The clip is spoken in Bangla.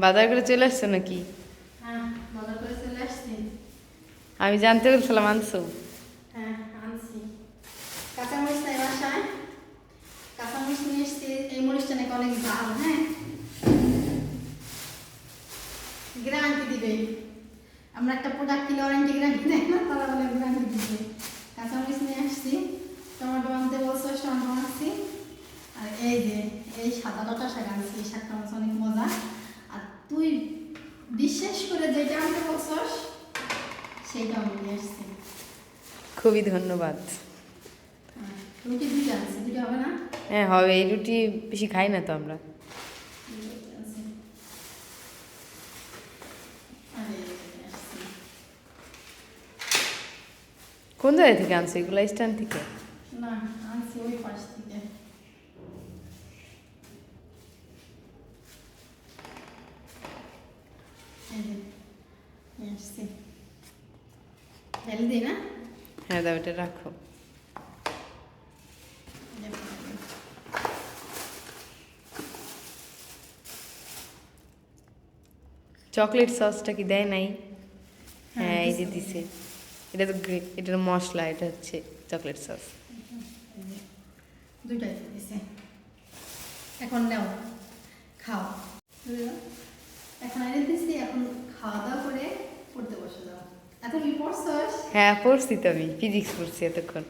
বাজার করে চলে আসছো নাকি? হ্যাঁ, বাজার করে চলে আসছি। আমি জানতে বলছিলাম আনছো। হ্যাঁ, আনছি। কাঁচামরিচ নাই বাসায়, কাঁচামরিচ নিয়ে এসছি। এই মরিচটা নাকি অনেক ঝাল। হ্যাঁ, গ্যারান্টি দিবে। আমরা একটা প্রোডাক্ট কিনে ওয়ারেন্টি গ্যারান্টি দেয় না, তারা বলে গ্যারান্টি দিবে। কাঁচামরিচ নিয়ে আসছি, টমেটো আনতে বলছো, টমেটো আনছি। আর এই যে এই সাদা ডাঁটা শাক আনছি, এই শাকটা আমার অনেক মজা। আর তুই বিশেষ করে যেটা আনতে বলছস সেইটা আমি নিয়ে আসছি। খুবই ধন্যবাদ। হ্যাঁ, রুটি দুইটা আনছি, দুইটা হবে না? হ্যাঁ হবে, এই রুটি বেশি খাই না তো আমরা। দুইটা আনছি। আর এই যে নিয়ে আসছি। কোন জায়গা থেকে আনছো এগুলো? স্ট্যান্ড থেকে? না, আনছি ওই পাশ থেকে। এই যে নিয়ে আসছি। ঢেলে দিই না? হ্যাঁ দাও, এটা রাখো। চকলেট সসটা কি দেয় নাই? হ্যাঁ এই যে দিছে। এটা তো এটার মশলা, এটা হচ্ছে চকলেট সস। দুইটাই দিছে। এখন নাও, খাও। এখন এনে দিচ্ছি, এখন খাওয়া দাওয়া করে পড়তে বসে যাও। এত কি পড়ছস? হ্যাঁ পড়ছি তো, আমি ফিজিক্স পড়ছি এতক্ষণ।